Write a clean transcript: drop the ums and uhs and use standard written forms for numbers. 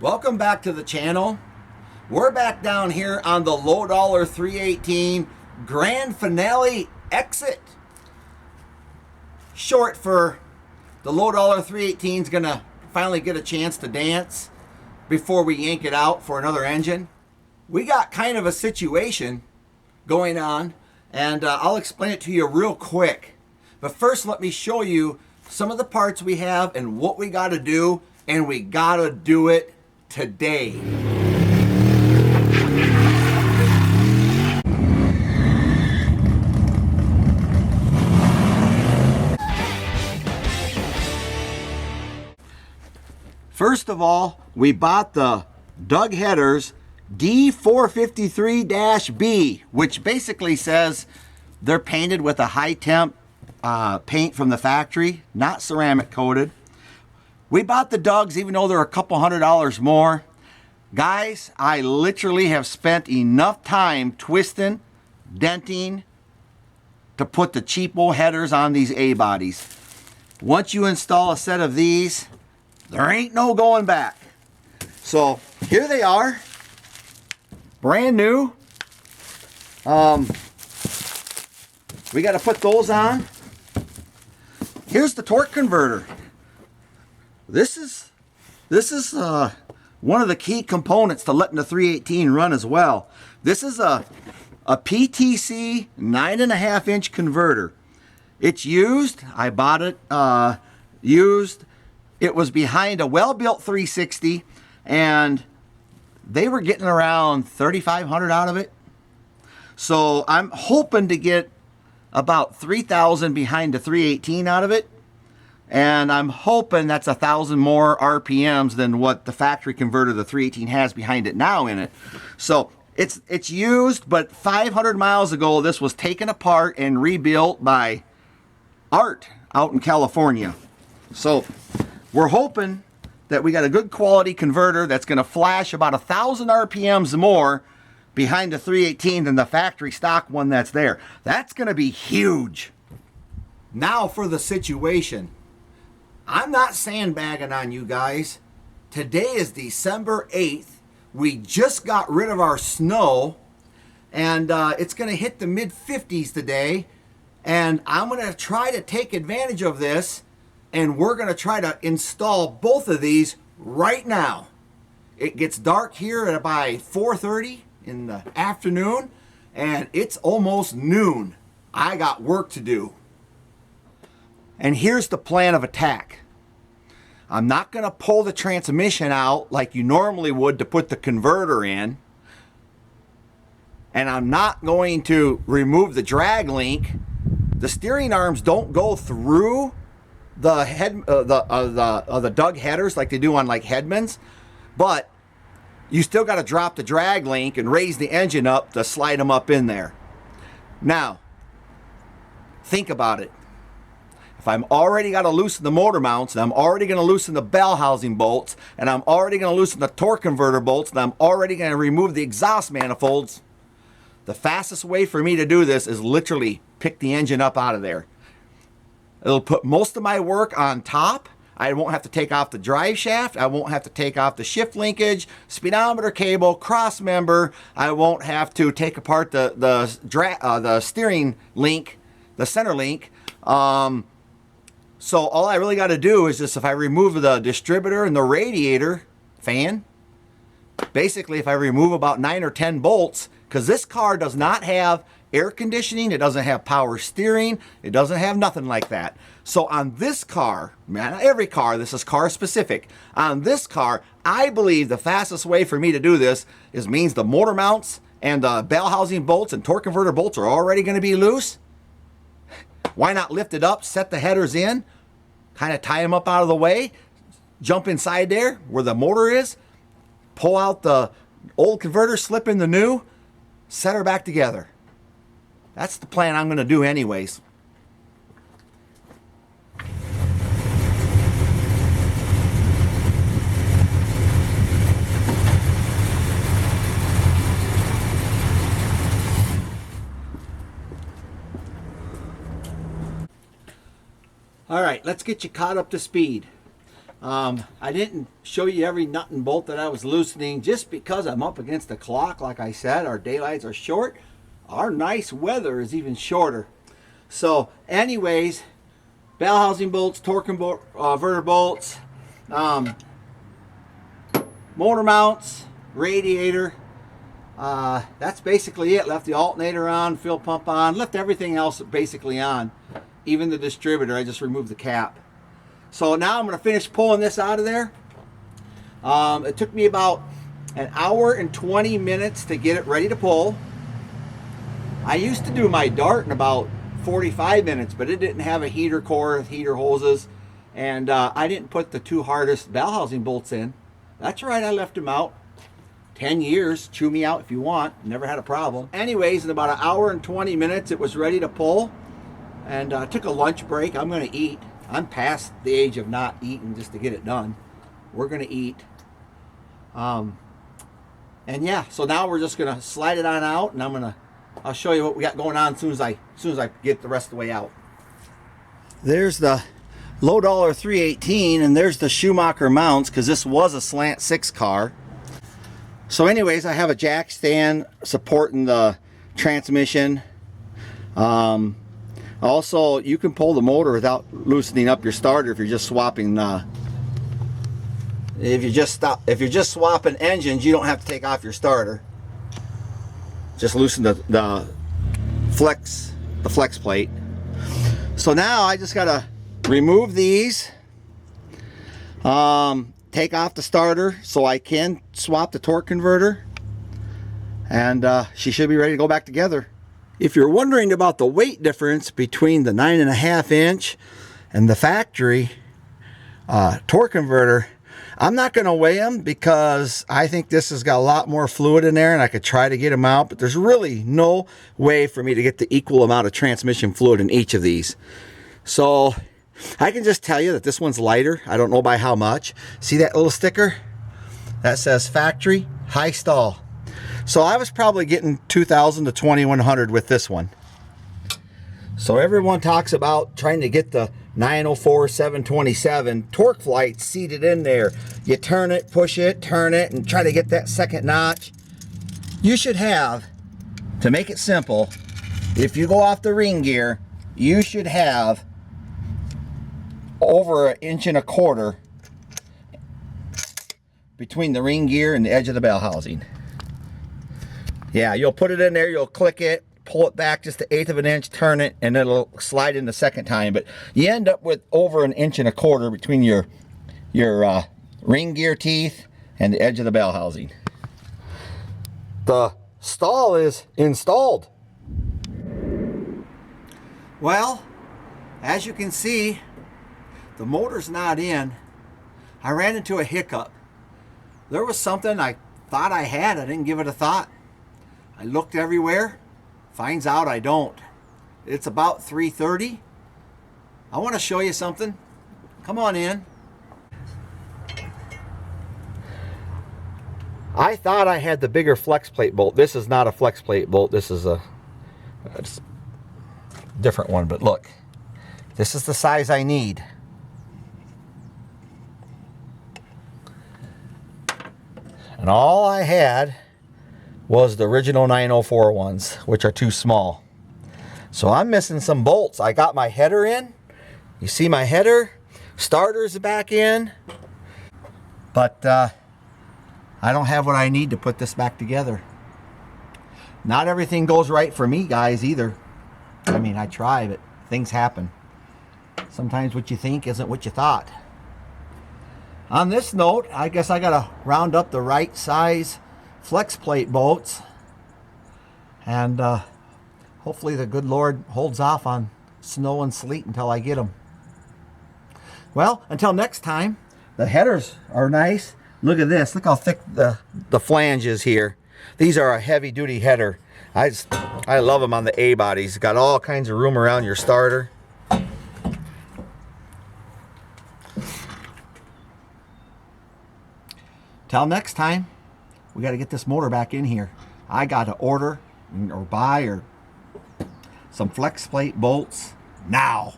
Welcome back to the channel. We're back down here on the low dollar 318 grand finale exit. Short for the low dollar 318 is gonna finally get a chance to dance before we yank it out for another engine. We got kind of a situation going on, and I'll explain it to you real quick. But first, let me show you some of the parts we have and what we got to do, and we got to do it today. First of all, we bought the Doug Headers D453-B, which basically says they're painted with a high temp paint from the factory, not ceramic coated. We bought the Dougs even though they're a couple $100 more. Guys, I literally have spent enough time twisting, denting to put the cheapo headers on these A-bodies. Once you install a set of these, there ain't no going back. So here they are, brand new. We got to put those on. Here's the torque converter. This is one of the key components to letting the 318 run as well. This is a PTC 9.5 inch converter. It's used. I bought it used. It was behind a well-built 360, and they were getting around $3,500 out of it. So I'm hoping to get about $3,000 behind the 318 out of it. And I'm hoping that's 1,000 more RPMs than what the factory converter the 318 has behind it now in it. So it's used, but 500 miles ago this was taken apart and rebuilt by Art out in California. So we're hoping that we got a good quality converter that's going to flash about 1,000 RPMs more behind the 318 than the factory stock one that's there. That's going to be huge. Now for the situation. I'm not sandbagging on you guys. Today is December 8th. We just got rid of our snow, and it's going to hit the mid-50s today. And I'm going to try to take advantage of this, and we're going to try to install both of these right now. It gets dark here at by 4:30 in the afternoon, and it's almost noon. I got work to do. And here's the plan of attack. I'm not going to pull the transmission out like you normally would to put the converter in. And I'm not going to remove the drag link. The steering arms don't go through the head the Doug headers like they do on like Headmans, but you still got to drop the drag link and raise the engine up to slide them up in there. Now, think about it. If I'm already got to loosen the motor mounts, and I'm already going to loosen the bell housing bolts, and I'm already going to loosen the torque converter bolts, and I'm already going to remove the exhaust manifolds, the fastest way for me to do this is literally pick the engine up out of there. It'll put most of my work on top. I won't have to take off the drive shaft. I won't have to take off the shift linkage, speedometer cable, cross member. I won't have to take apart the steering link, the center link. So all I really got to do is just, if I remove the distributor and the radiator fan, basically if I remove about 9 or 10 bolts, because this car does not have air conditioning, it doesn't have power steering, it doesn't have nothing like that. So on this car, not every car, this is car specific. On this car, I believe the fastest way for me to do this means the motor mounts and the bell housing bolts and torque converter bolts are already going to be loose. Why not lift it up, set the headers in, kind of tie them up out of the way, jump inside there where the motor is, pull out the old converter, slip in the new, set her back together. That's the plan I'm going to do anyways. All right, let's get you caught up to speed. I didn't show you every nut and bolt that I was loosening just because I'm up against the clock. Like I said, our daylights are short. Our nice weather is even shorter. So anyways, bell housing bolts, torque converter bolts, motor mounts, radiator. That's basically it. Left the alternator on, fuel pump on, left everything else basically on. Even the distributor, I just removed the cap. So now I'm going to finish pulling this out of there. It took me about an hour and 20 minutes to get it ready to pull. I used to do my dart in about 45 minutes, but it didn't have a heater core, heater hoses, and I didn't put the 2 hardest bell housing bolts in. That's right, I left them out. 10 years, chew me out if you want, never had a problem. Anyways, in about an hour and 20 minutes, it was ready to pull, and took a lunch break. I'm gonna eat. I'm past the age of not eating just to get it done. We're gonna eat. And yeah, so now we're just gonna slide it on out, and I'll show you what we got going on as soon as I get the rest of the way out. There's the low dollar 318, and there's the Schumacher mounts, because this was a slant 6 car. So anyways, I have a jack stand supporting the transmission. Also, you can pull the motor without loosening up your starter if you're just swapping. If you're just swapping engines, you don't have to take off your starter. Just loosen the flex plate. So now I just gotta remove these, take off the starter so I can swap the torque converter, and she should be ready to go back together. If you're wondering about the weight difference between the 9.5 inch and the factory torque converter, I'm not going to weigh them because I think this has got a lot more fluid in there, and I could try to get them out, but there's really no way for me to get the equal amount of transmission fluid in each of these. So I can just tell you that this one's lighter. I don't know by how much. See that little sticker? That says factory high stall. So I was probably getting 2,000 to 2,100 with this one. So everyone talks about trying to get the 904 727 torque flight seated in there. You turn it, push it, turn it, and try to get that second notch. You should have, to make it simple, if you go off the ring gear, you should have over 1.25 inches between the ring gear and the edge of the bell housing. Yeah, you'll put it in there, you'll click it, pull it back just 1/8 of an inch, turn it, and it'll slide in the second time. But you end up with over 1.25 inches between your ring gear teeth and the edge of the bell housing. The stall is installed. Well, as you can see, the motor's not in. I ran into a hiccup. There was something I thought I had. I didn't give it a thought. I looked everywhere. Finds out I don't. It's about 3:30. I want to show you something. Come on in. I thought I had the bigger flex plate bolt. This is not a flex plate bolt. This is a different one, but look. This is the size I need. And all I had was the original 904 ones, which are too small. So I'm missing some bolts. I got my header in. You see my header? Starter's back in. But I don't have what I need to put this back together. Not everything goes right for me, guys, either. I mean, I try, but things happen. Sometimes what you think isn't what you thought. On this note, I guess I gotta round up the right size flex plate bolts, and hopefully the good Lord holds off on snow and sleet until I get them. Well, until next time, the headers are nice. Look at this. Look how thick the flange is here. These are a heavy duty header. I love them on the A bodies. Got all kinds of room around your starter. Till next time, we got to get this motor back in here. I got to order or buy some flex plate bolts now.